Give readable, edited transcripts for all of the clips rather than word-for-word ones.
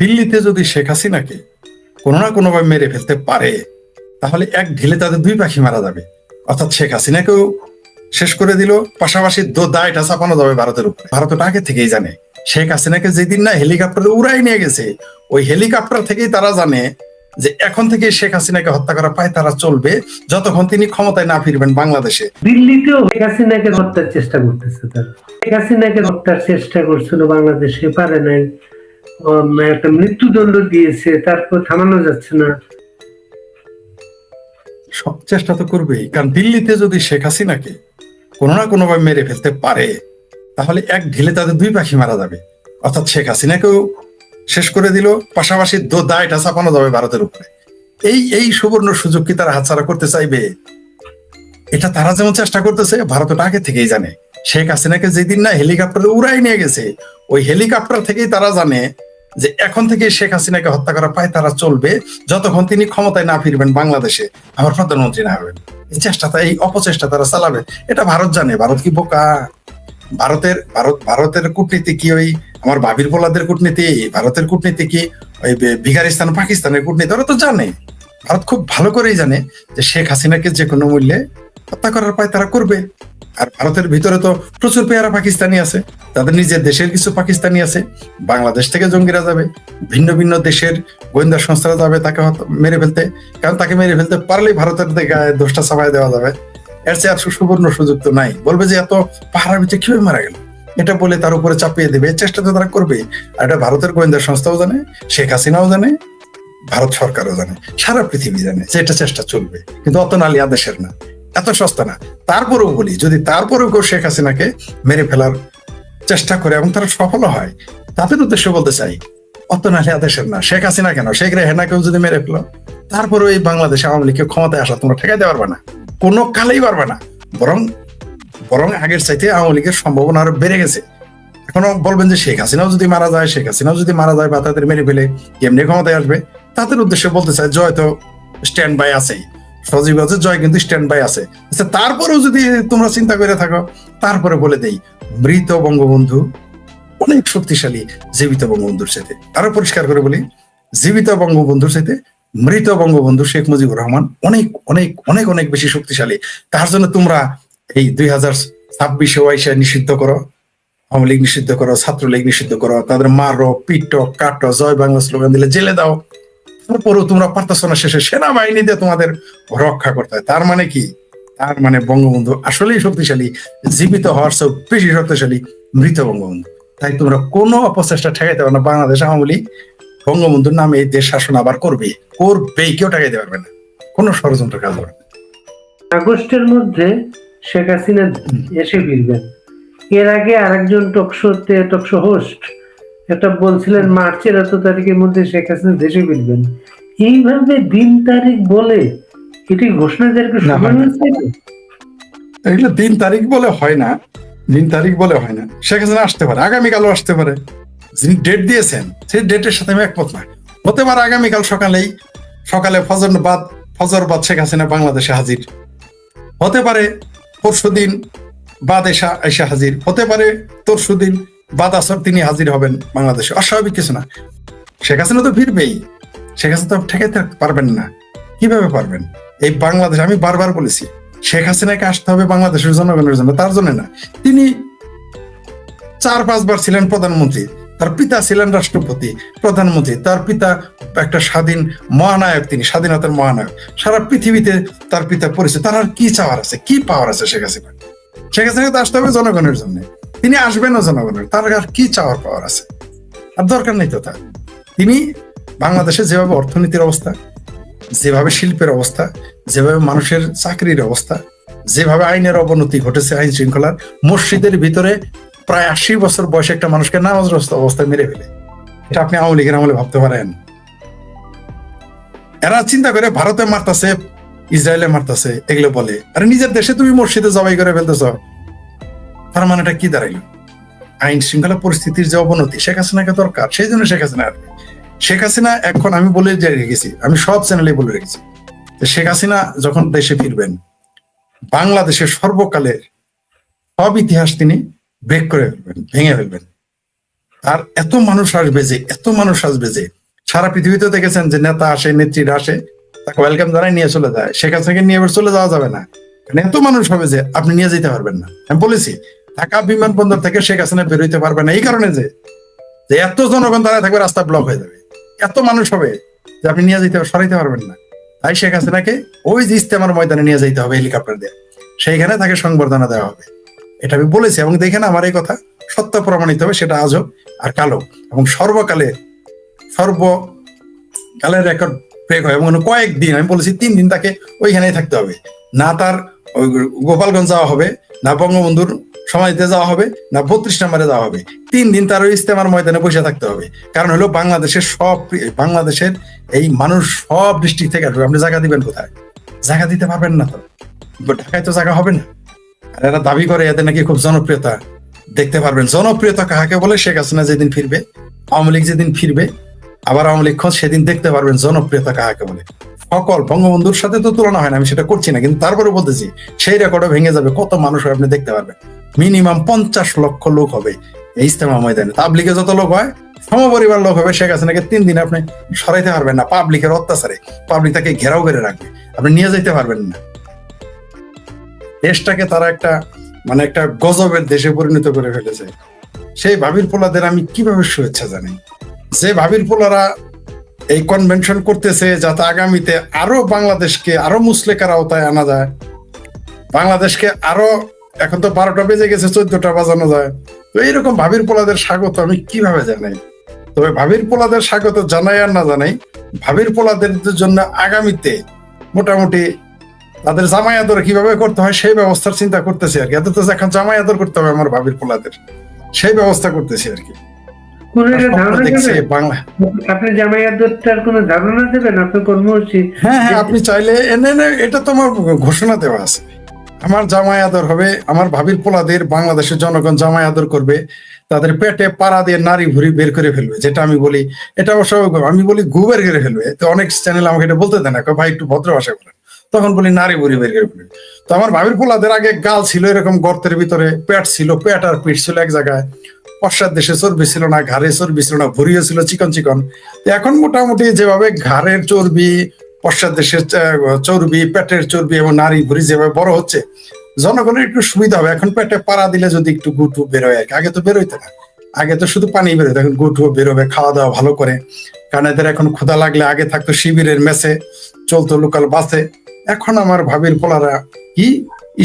দিল্লিতে যদি শেখ হাসিনাকে কোনো না কোনোভাবে মেরে ফেলতে পারে, তাহলে এক ঢিলে তাদের দুই পাখি মারা যাবে। অর্থাৎ শেখ হাসিনাকেও শেষ করে দিল, পাশাপাশি দায়টা চাপানো যাবে ভারতের উপরে। ভারত ওটা আগে থেকেই জানে। শেখ হাসিনাকে যেদিন না হেলিকপ্টারে উড়াই নিয়ে গেছে, ওই হেলিকপ্টার থেকেই তারা জানে যে এখন থেকে শেখ হাসিনাকে হত্যা করা পায় তারা চলবে যতক্ষণ তিনি ক্ষমতায় না ফিরবেন বাংলাদেশে। দিল্লিতেও শেখ হাসিনাকে হত্যার চেষ্টা করতেছে তারা। শেখ হাসিনাকে হত্যার চেষ্টা করছিল, বাংলাদেশে পারে নাই, একটা মৃত্যুদণ্ড দিয়েছে, তারপর থামানো যাচ্ছে না। সব চেষ্টা তো করবেই, কারণ দিল্লিতে যদি শেখ হাসিনাকে কোনো না কোনোভাবে মেরে ফেলতে পারে, তাহলে এক ঢিলে তাদের দুই পাখি মারা যাবে। অর্থাৎ শেখ হাসিনাকেও শেষ করে দিল, পাশাপাশি দায়টা চাপানো যাবে ভারতের উপরে। এই সুবর্ণ সুযোগ কি তারা হাতছাড়া করতে চাইবে? এটা তারা যেমন চেষ্টা করতেছে, ভারত ওটা আগে থেকেই জানে। শেখ হাসিনাকে যেদিন না হেলিকপ্টারে উড়াই নিয়ে গেছে, ওই হেলিকপ্টার থেকেই তারা জানে যে এখন থেকে শেখ হাসিনাকে হত্যা করা পায় তারা চলবে যতক্ষণ তিনি ক্ষমতায় না ফিরবেন বাংলাদেশে, আমার প্রধানমন্ত্রী না হবেন। এই চেষ্টাটা, এই অপচেষ্টা তারা চালাবে, এটা ভারত জানে। ভারত কি বোকা? ভারতের কূটনীতি কি ওই আমার ভাবির পোলাদের কূটনীতি? ভারতের কূটনীতি কি ওই বিহারিস্তান পাকিস্তানের কূটনীতি? ওরা তো জানে, ভারত খুব ভালো করেই জানে যে শেখ হাসিনাকে যে কোনো মূল্যে হত্যা করার পায় তারা করবে। আর ভারতের ভিতরে তো প্রচুর পেয়ারা পাকিস্তানি আছে, তাদের নিজের দেশের কিছু পাকিস্তানি আছে। বাংলাদেশ থেকে জঙ্গিরা যাবে, ভিন্ন ভিন্ন দেশের গোয়েন্দা সংস্থারা যাবে তাকে মেরে ফেলতে, কারণ তাকে মেরে ফেলতে পারলেই ভারতের গায়ে দোষটা চাপাই দেওয়া যাবে। এর চেয়ে আর সুবর্ণ সুযোগ তো নাই। বলবে যে এত পাহাড়ের ভিতরে কিভাবে মারা গেল, এটা বলে তার উপরে চাপিয়ে দেবে। চেষ্টা তো তারা করবেই। আর এটা ভারতের গোয়েন্দা সংস্থাও জানে, শেখ হাসিনাও জানে, ভারত সরকারও জানে, সারা পৃথিবী জানে যে এটা চেষ্টা চলবে। কিন্তু অত নালি আদেশের না, এত সস্তা না। তারপরেও বলি, যদি তারপরেও কেউ শেখ হাসিনাকে মেরে ফেলার চেষ্টা করে এবং তারা সফল হয়, তাদের উদ্দেশ্য বলতে চাই, অত নালি আদেশের না। শেখ হাসিনা কেন, শেখ রেহানাকেও যদি মেরে ফেলো, তারপরেও এই বাংলাদেশে আওয়ামী লীগকে ক্ষমতায় আসা তোমরা ঠেকাইতে পারবে না, কোনো কালেই পারবে না। বরং আগের চাইতে আওয়ামী লীগের সম্ভাবনা আরো বেড়ে গেছে। এখনো বলবেন যে শেখ হাসিনাও যদি মারা যায় বা তাদের মেরে ফেলে কেমনি ক্ষমতায় আসবে, তাদের উদ্দেশ্যে বলতে চাই, জয় তো স্ট্যান্ড বাই আছেই, সজীব আছে, জয় কিন্তু স্ট্যান্ড বাই আছে। আচ্ছা, তারপরেও যদি তোমরা চিন্তা করে থাকো, তারপরে বলে দেই, মৃত বঙ্গবন্ধু অনেক শক্তিশালী জীবিত বঙ্গবন্ধুর সাথে। আরো পরিষ্কার করে বলি, জীবিত বঙ্গবন্ধুর সাথে মৃত বঙ্গবন্ধু শেখ মুজিবুর রহমান অনেক অনেক অনেক অনেক বেশি শক্তিশালী। তার জন্য তোমরা এই 2026 নিষিদ্ধ করো, আওয়ামী লীগ নিষিদ্ধ করো, ছাত্রলীগ নিষিদ্ধ করো, তাদের মারো, পিটো, কাটো, জয় বাংলা স্লোগান দিলে জেলে দাও, তারপরেও তোমরা পারতেছ না, শেষে সেনাবাহিনী দিয়ে তোমাদের রক্ষা করতে হয়। তার মানে কি? তার মানে বঙ্গবন্ধু আসলেই শক্তিশালী, জীবিত হওয়ার চেয়ে বেশি শক্তিশালী মৃত বঙ্গবন্ধু। তাই তোমরা কোনো অপচেষ্টা ঠেকাইতে পারবে না। বাংলাদেশ আওয়ামী লীগ বঙ্গবন্ধুর নামে এই দেশ শাসন আবার করবেই, কেউ ঠেকাইতে পারবে না, কোনো ষড়যন্ত্র কাজ হবে না। আগস্টের মধ্যে শেখ হাসিনা এসে ফিরবেন। এর আগে আরেকজন টকশো হোস্ট এটা বলছিলেন মার্চের এত তারিখের মধ্যে শেখ হাসিনা দেশে ফিরবেন। এইভাবে দিন তারিখ বলে এটি ঘোষণা জারি করে এগুলো দিন তারিখ বলে হয় না, দিন তারিখ বলে হয় না। শেখ হাসিনা আসতে পারে, আগামীকালও আসতে পারে। যিনি ডেট দিয়েছেন সেই ডেটের সাথে আমি একমত না। হতে পারে আগামীকাল সকালে ফজর বাদ শেখ হাসিনা বাংলাদেশে হাজির, হতে পারে পরশুদিন বাদ এসা হাজির, হতে পারে তরশুদিন বাদ আসর তিনি হাজির হবেন বাংলাদেশে। অস্বাভাবিক কিছু না। শেখ হাসিনা তো ফিরবেই, শেখ হাসিনা তো ঠেকাইতে পারবেন না। কিভাবে পারবেন? এই বাংলাদেশ, আমি বারবার বলেছি, শেখ হাসিনাকে আসতে হবে বাংলাদেশের জনগণের জন্য, তার জন্য না। তিনি 4-5 বার ছিলেন প্রধানমন্ত্রী, তার পিতা ছিলেন রাষ্ট্রপতি, প্রধানমন্ত্রী, তার পিতা একটা স্বাধীন মহানায়ক, তিনি স্বাধীনতার মহানায়ক। সারা পৃথিবীতে তার পিতা পরিচিত। তার আর কি চাওয়ার আছে, কি পাওয়ার আছে শেখ হাসিনা? শেখ হাসিনাকে আসতে হবে জনগণের জন্য, তিনি আসবেনও জনগণের। তার আর কি চাওয়ার পাওয়ার আছে? আর দরকার নেই তো তার। তিনি বাংলাদেশে যেভাবে অর্থনীতির অবস্থা, যেভাবে শিল্পের অবস্থা, যেভাবে মানুষের চাকরির অবস্থা, যেভাবে আইনের অবনতি ঘটেছে, আইন শৃঙ্খলার, মসজিদের ভিতরে প্রায় 80 বছর বয়সে একটা মানুষকে নামাজরত অবস্থায় মেরে ফেলে, এটা আপনি আওয়ামী লীগের আমলে ভাবতে পারেন? এরা চিন্তা করে ভারতে মারতেছে, ইসরায়েলে মারতেছে, এগুলো বলে। আরে নিজের দেশে তুমি মসজিদে জবাই করে ফেলতেছ, তার মানেটা কি দাঁড়াইলো? আইন শৃঙ্খলা পরিস্থিতির যে অবনতি, শেখ হাসিনাকে দরকার, সেই জন্য শেখ হাসিনা আসবে। শেখ হাসিনা এখন, আমি বলে রেখেছি, আমি সব চ্যানেলে বলে রেখেছি, শেখ হাসিনা যখন দেশে ফিরবেন, বাংলাদেশের সর্বকালের সব ইতিহাস তিনি ব্রেক করে ফেলবেন, ভেঙে ফেলবেন। আর এত মানুষ আসবে যে, এত মানুষ আসবে যে, সারা পৃথিবীতে দেখেছেন যে নেতা আসে, নেত্রীরা আসে, তাকে ওয়েলকাম জানাই নিয়ে চলে যায়, সেখান থেকে নিয়ে এবার চলে যাওয়া যাবে না, কারণ এত মানুষ হবে যে আপনি নিয়ে যেতে পারবেন না। আমি বলেছি ঢাকা বিমানবন্দর থেকে শেখ হাসিনা বেরোইতে পারবে না এই কারণে যে যে এত জনগণ দাঁড়ায় থাকবে, রাস্তা ব্লক হয়ে যাবে, এত মানুষ হবে যে আপনি নিয়ে যেতে সরাইতে পারবেন না। তাই শেখ হাসিনাকে ওই যে ইস্তেমার ময়দানে নিয়ে যেতে হবে হেলিকপ্টার দিয়ে, সেইখানে তাকে সংবর্ধনা দেওয়া হবে। এটা আমি বলেছি, এবং দেখেন আমার এই কথা সত্য প্রমাণিত হবে, সেটা আজও আর কালো এবং সর্বকালের রেকর্ড ব্রেক হয়। এবং কয়েকদিন, আমি বলেছি 3 দিন তাকে ওইখানেই থাকতে হবে, না তার ওই গোপালগঞ্জ যাওয়া হবে, না বঙ্গবন্ধুর সমাধিতে যাওয়া হবে, না 32 নম্বরে যাওয়া হবে। 3 দিন তার ওই ইস্তেমার ময়দানে বসে থাকতে হবে। কারণ হলো বাংলাদেশের এই মানুষ সব ডিস্ট্রিক্ট থেকে আসবে, আপনি জায়গা দিবেন কোথায়? জায়গা দিতে পারবেন না, তো ঢাকায় তো জায়গা হবে না। আর এরা দাবি করে এদের নাকি খুব জনপ্রিয়তা। দেখতে পারবেন জনপ্রিয়তা কাকে বলে, শেখ হাসিনা যেদিন ফিরবে, আওয়ামী লীগ যেদিন ফিরবে, আবার আওয়ামী লীগ সেদিন দেখতে পারবেন জনপ্রিয়তা কাকে বলে। সকল বঙ্গবন্ধুর সাথে তো তুলনা হয় না, আমি সেটা করছি না, কিন্তু তারপরে বলতেছি সেই রেকর্ডও ভেঙে যাবে। কত মানুষ হয় আপনি দেখতে পারবেন, মিনিমাম 50 লক্ষ লোক হবে এই ইজতেমা ময়দানে। তাবলিগে যত লোক হয় সমপরিবার লোক হবে। শেখ হাসিনাকে 3 দিন আপনি সরাইতে পারবেন না, পাবলিকের অত্যাচারে পাবলিক তাকে ঘেরাও করে রাখবে, আপনি নিয়ে যেতে পারবেন না। দেশটাকে তারা একটা গজবের দেশে পরিণত করে ফেলেছে। সেই ভাবির পোলাদের আমি কিভাবে শুভেচ্ছা জানাই, যে ভাবির পোলারা এই কনভেনশন করতেছে যাতে আগামীতে আরো বাংলাদেশকে আরো মুসলেকার আওতায় আনা যায়, বাংলাদেশকে আরো, এখন তো 12টা বেজে গেছে, 14টা বাজানো যায়। তো এইরকম ভাবির পোলাদের স্বাগত আমি কিভাবে জানাই? তবে ভাবির পোলাদের স্বাগত জানাই আর না জানাই, ভাবির পোলাদের জন্য আগামীতে মোটামুটি তাদের জামাই আদর কিভাবে করতে হয় সেই ব্যবস্থার চিন্তা করতেছি আর কি। এত তো এখন জামাই আদর করতে হবে আমার ভাবির পোলাদের, সেই ব্যবস্থা করতেছি আর কি। দেখছি বাংলা, আপনি জামাই আদরটার কোনো ধারণা দেবেন আপনার কর্মসূচি? হ্যাঁ, আপনি চাইলে এনে এটা তো আমার ঘোষণা দেওয়া আছে। আমার জামাই আদর হবে, আমার ভাবির পোলাদের বাংলাদেশের জনগণ জামাই আদর করবে, তাদের পেটে পাড়া দিয়ে নারী ভুড়ি বের করে ফেলবে, যেটা আমি বলি, এটা অবশ্য আমি বলি গু বের করে ফেলবে। তো অনেক চ্যানেল আমাকে এটা বলতে দেয় না, ভাই একটু ভদ্র ভাষা বলেন, তখন বলি নারী ভুড়ি বের করে ফেলবে। তো আমার ভাবির পোলাদের আগে গাল ছিল এরকম গর্তের ভিতরে, পেট ছিল, পেট আর পিঠ ছিল এক জায়গায়, পশ্চাৎ দেশে চর্বি ছিল না, ঘাড়ে চর্বি ছিল না, ভুড়িও ছিল চিকন চিকন। এখন মোটামুটি যেভাবে ঘাড়ের চর্বি, পশ্চাৎ দেশের চর্বি, পেটের চর্বি এবং নারী ভুড়ি যেভাবে বড় হচ্ছে, জনগণের একটু সুবিধা হবে। এখন পেটে পাড়া দিলে যদি একটু গুটু বেরোয় আর কি, আগে তো বেরোইতে না, আগে তো শুধু পানি বেরোয়, এখন গুটু বেরোবে, খাওয়া দাওয়া ভালো করে। কারণ এদের এখন ক্ষুধা লাগলে, আগে থাকতো শিবিরের মেসে, চলতো লোকাল বাসে, এখন আমার ভাবির পোলারা কি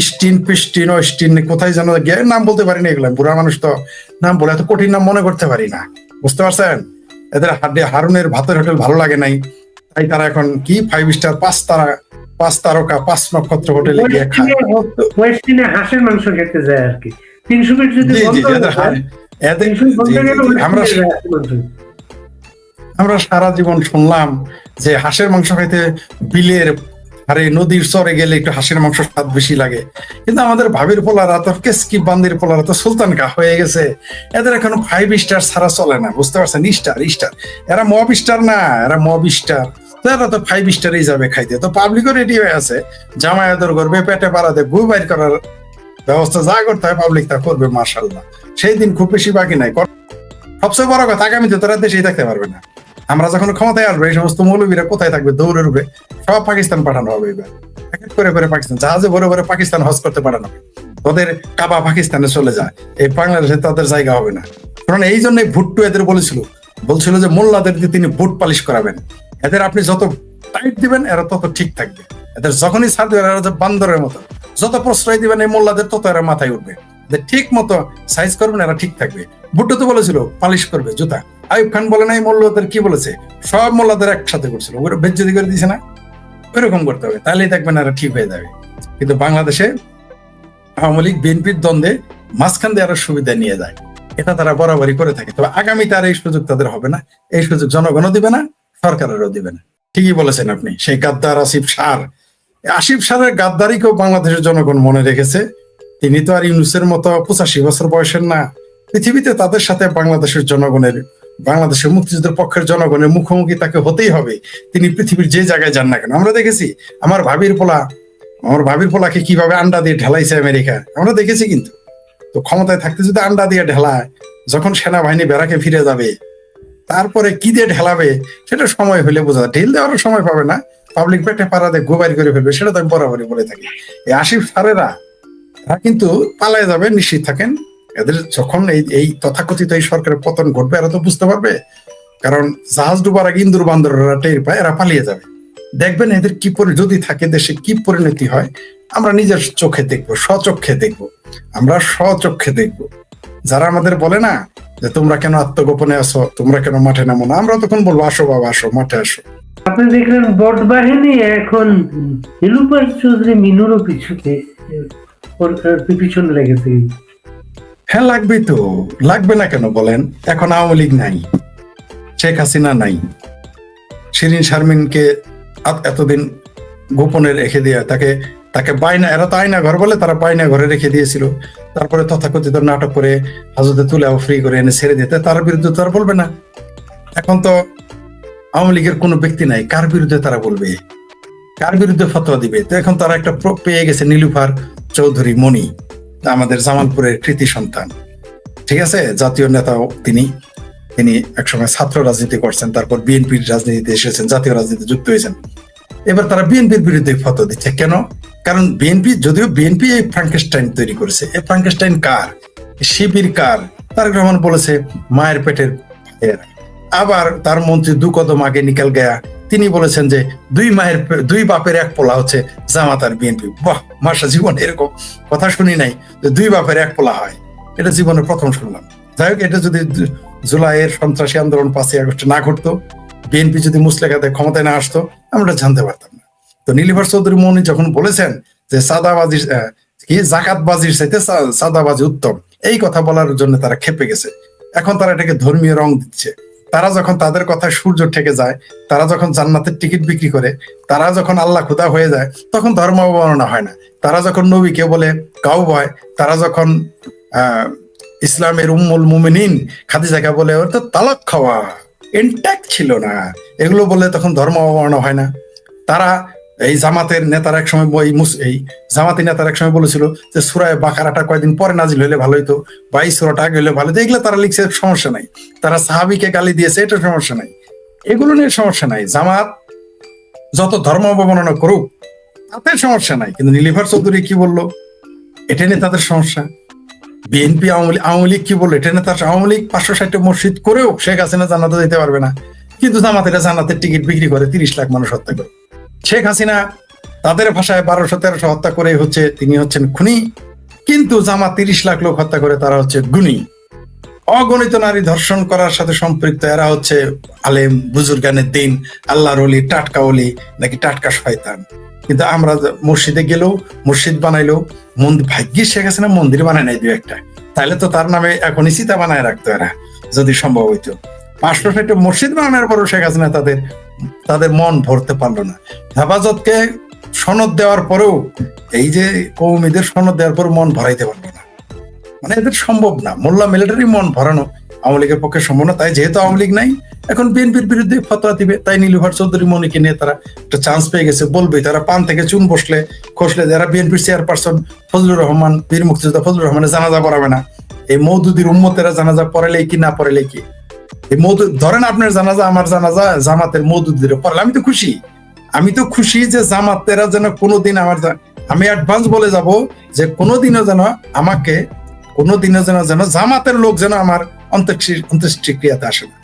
স্টিন কোথায় যেন গিয়ে নাম বলতে পারি না, এগুলো বুড়া মানুষ তো নাম বলে এত কঠিন নাম মনে করতে পারি না, বুঝতে পারছেন? এদের হারুনের ভাতের হোটেল ভালো লাগে নাই, তাই তারা এখন কি 5 স্টার 5 তারকা 5 নক্ষত্র হোটেলে গিয়ে খায়, হাঁসের মাংস খেতে যায় আর কি। 300 ফিট যদি আমরা সারা জীবন শুনলাম যে হাঁসের মাংস খাইতে বিলের আরে নদীর চরে গেলে একটু হাঁসের মাংস স্বাদ বেশি লাগে, কিন্তু আমাদের ভাবির পোলারা তো কেসকি বান্দির পোলারা তো সুলতান কা হয়ে গেছে, এদের এখন 5 স্টার ছাড়া চলে না, বুঝতে পারছেন? স্টার এরা মব স্টার না, এরা মব স্টার, এরা তো 5 স্টারই যাবে খাইতে। তো পাবলিকও রেডি হয়ে আছে, জামাই আদর করবে, পেটে পাড়াতে গু বাইর করার ব্যবস্থা যা করতে হয় পাবলিক তা করবে, মাশাআল্লাহ। সেই দিন খুব বেশি বাকি নাই। সবচেয়ে বড় কথা, আগামীতে তারা দেশেই থাকতে পারবে না। আমরা যখন ক্ষমতায় আসবে, এই সমস্ত মৌলবীরা কোথায় থাকবে? দৌড়ে উঠবে, সব পাকিস্তান পাঠানো হবে। এবার এক এক করে পাকিস্তান, জাহাজে ভরে ভরে পাকিস্তান হজ করতে পাঠানো হবে। ওদের কাবা পাকিস্তানে চলে যায়, এই বাংলাদেশে তাদের জায়গা হবে না। কারণ এই জন্যই ভুট্টো এদের বলছিল যে মোল্লাদের দিয়ে তিনি বুট পালিশ করাবেন। এদের আপনি যত টাইট দিবেন এরা তত ঠিক থাকবে, এদের যখনই ছাড় দিবেন এরা বান্দরের মতো, যত প্রশ্রয় দিবেন এই মোল্লাদের তত এরা মাথায় উঠবে। ঠিক মতো সাইজ করবেন, এরা ঠিক থাকবে। ভুট্টো তো বলেছিল পালিশ করবে জুতা, আইয়ুব খান বলে নাই মোল্লাদের কি বলেছে, সব মোল্লাদের একসাথে করছিল, ওরা বেজ্জতি করে দিয়েছে না, ওইরকম করতে হবে, তাহলেই দেখবেন এরা ঠিক হয়ে যাবে। কিন্তু বাংলাদেশে আওয়ামী লীগ বিএনপির দ্বন্দ্বে মাঝখান দিয়ে আরো সুবিধা নিয়ে যায়, এটা তারা বরাবরই করে থাকে। তবে আগামীতে আর এই সুযোগ তাদের হবে না, এই সুযোগ জনগণও দিবে না, সরকারেরও দিবে না। ঠিকই বলেছেন আপনি, সেই গাদ্দার আসিফ সারের গাদ্দারিকেও বাংলাদেশের জনগণ মনে রেখেছে। তিনি তো আর ইউনুসের মতো 85 বছর বয়সের না। পৃথিবীতে তাদের সাথে বাংলাদেশের মুক্তিযুদ্ধের পক্ষের জনগণের মুখোমুখি তাকে হতেই হবে, তিনি পৃথিবীর যে জায়গায় যান না কেন। আমরা দেখেছি আমার ভাবির পোলাকে কিভাবে আন্ডা দিয়ে ঢেলাইছে আমেরিকা, আমরা দেখেছি। কিন্তু তো ক্ষমতায় থাকতে যদি আন্ডা দিয়ে ঢেলায়, যখন সেনাবাহিনী ব্যারাকে ফিরে যাবে, তারপরে কি দিয়ে ঢেলাবে সেটা সময় হলে বোঝা যায়। ঢিল দেওয়ারও সময় পাবে না, পাবলিক পেটে পাড়াতে গোবারি করে ফেলবে, সেটা তো আমি বরাবরই বলে থাকি। এই আসিফ স্যারেরা এরা কিন্তু পালায় যাবে, নিশ্চিত থাকেন। এদের যখন এই তথাকথিত এই সরকারের পতন ঘটবে, এরা তো বুঝতে পারবে, কারণ জাহাজ ডুবার আগে ইন্দুর বান্দররা টের পায়, এরা পালিয়ে যাবে। দেখবেন এদের কি যদি থাকে দেশে কি পরিণতি হয়, আমরা নিজের চোখে দেখবো, স্বচক্ষে দেখবো, আমরা স্বচক্ষে দেখবো। যারা আমাদের বলে না যে তোমরা কেন আত্মগোপনে আসো, তোমরা কেন মাঠে নামো না, আমরা তখন বলবো আসো বাবা, আসো মাঠে আসো। আপনি দেখলেন বট বাহিনী এখন নীলুফার চৌধুরী মিনুরও পিছনে লেগেছে। হ্যাঁ লাগবেই তো, লাগবে না কেন বলেন? এখন আওয়ামী লীগ নাই, শেখ হাসিনা নাই, শিরিন শারমিনকে এতদিন গোপনে রেখে দিয়ে তাকে বাইনা, এরা তো আয়না ঘর বলে, তারা বাইনা ঘরে রেখে দিয়েছিল। তারপরে তথাকথিত নাটক করে হাজতে তুলে ফ্রি করে এনে ছেড়ে দিতে, তার বিরুদ্ধে তো আর বলবে না। এখন তো আওয়ামী লীগের কোনো ব্যক্তি নাই, কার বিরুদ্ধে তারা বলবে, কার বিরুদ্ধে ফতোয়া দিবে? তো এখন তারা একটা পেয়ে গেছে, নীলুফার চৌধুরী মণি, আমাদের জামালপুরের কৃতি সন্তান, ঠিক আছে, জাতীয় নেতাও তিনি একসময় ছাত্র রাজনীতি করছেন, তারপর বিএনপির রাজনীতিতে এসেছেন, জাতীয় রাজনীতিতে যুক্ত হয়েছেন। এবার তারা বিএনপির বিরুদ্ধে ফতোয়া দিচ্ছে কেন? কারণ যদিও বিএনপি এই ফ্রাঙ্কেস্টাইন তৈরি করেছে, এই ফ্রাঙ্কেস্টাইন কার? শিবির কার? তারেক রহমান বলেছে মায়ের পেটের ভাইয়েরা। আবার তার মন্ত্রী দু কদম আগে নিকাল গয়া, তিনি বলেছেন যে দুই বাপের এক পোলা হচ্ছে জামাত আর বিএনপি। বাহ, মাসা জীবনে এরকম কথা শুনি নাই যে দুই বাপের এক পোলা হয়, এটা জীবনে প্রথম শুনলাম। যাই হোক, এটা যদি জুলাইয়ের সন্ত্রাসী আন্দোলন 5ই আগস্টে না ঘটতো, বিএনপি যদি মুসলেখাতে ক্ষমতায় না আসতো, আমরা জানতে পারতাম না। তো নীলুফার চৌধুরী মনি যখন বলেছেন যে সাদাবাজির জাকাতবাজির চাইতে সাদাবাজি উত্তম, এই কথা বলার জন্য তারা খেপে গেছে। এখন তারা এটাকে ধর্মীয় রং দিচ্ছে। তারা যখন তাদের কথায় সূর্য ঠেকে যায়, তারা যখন জান্নাতের টিকিট বিক্রি করে, তারা যখন আল্লাহ খুদা হয়ে যায়, তখন ধর্ম অবমাননা হয় না। তারা যখন নবীকে বলে কাউ ভয়, তারা যখন ইসলামের উম্মুল মুমিনিন খাদিজাকে বলে ওর তো তালাক খাওয়া ইনট্যাক্ট ছিল না, এগুলো বলে তখন ধর্ম অবমাননা হয় না। তারা এই জামাতের নেতারা এক সময় এই জামাতি নেতারা এক সময় বলেছিল যে সূরা বাকারাটা কয়েকদিন পরে নাজিল হইলে ভালো হইতো, বা এই সূরাটা আগে হইলে ভালো হইতো, এগুলো তারা লিখছে, সমস্যা নাই। তারা সাহাবীকে গালি দিয়েছে, এটা সমস্যা নাই, এগুলো নিয়ে সমস্যা নাই। জামাত যত ধর্ম অবমাননা করুক তাতে সমস্যা নাই, কিন্তু নীলুফার চৌধুরী কি বললো এটা নিয়ে তাদের সমস্যা। বিএনপি আওয়ামী লীগ কি বললো এটা নিয়ে তার, আওয়ামী লীগ 560টা মসজিদ করেও শেখ হাসিনা জান্নাতে যেতে পারবে না, কিন্তু জামাতেরা জান্নাতের টিকিট বিক্রি করে 30 লাখ মানুষ হত্যা করে। শেখ হাসিনা তাদের ভাষায় 1200-1300 হত্যা করে তিনি হচ্ছেন খুনি, কিন্তু জামাত 30 লাখ লোক হত্যা করে তারা হচ্ছে গুণী। অগণিত নারী ধর্ষণ করার সাথে সম্পৃক্ত এরা হচ্ছে আলেম বুজুর্গানের দিন, আল্লাহর ওলি, টাটকা ওলি নাকি টাটকা শয়তান। কিন্তু আমরা মসজিদে গেলেও, মসজিদ বানাইলেও, ভাগ্যে শেখ হাসিনা মন্দির বানায় নাই 2-1টা, তাহলে তো তার নামে এখনই চিতা বানায় রাখতো এরা, যদি সম্ভব হইতো। 560টা মসজিদ বানানোর পরও শেখ হাসিনা তাদের মন ভরতে পারলো না। হেফাজতকে সনদ দেওয়ার পরেও, এই যে কওমিদের সনদ দেওয়ার পর মন ভরাইতে পারলো না, মানে এদের সম্ভব না। মোল্লা মিলিটারি মন ভরানো আওয়ামী লীগের পক্ষে সম্ভব না। তাই যেহেতু আওয়ামী লীগ নাই, এখন বিএনপির বিরুদ্ধে ফতোয়া দিবে। তাই নীলুফার চৌধুরী মনিকে নিয়ে তারা একটা চান্স পেয়ে গেছে, বলবে তারা পান থেকে চুন খসলে যারা বিএনপির চেয়ারপারসন ফজলুর রহমান, বীর মুক্তিযোদ্ধা ফজলুর রহমানের জানাজা পড়াবে না, এই মওদুদির উম্মতেরা জানাজা পড়ালে কি না পড়ালে কি, এই ধরেন আপনার জানাজা আমার জানাজা জামাতের মওদুদির পড়ালে আমি তো খুশি যে জামাতেরা যেন কোনোদিন আমি অ্যাডভান্স বলে যাব যে কোনোদিনও যেন জামাতের লোক যেন আমার অন্ত্যেষ্টিক্রিয়াতে আসে না।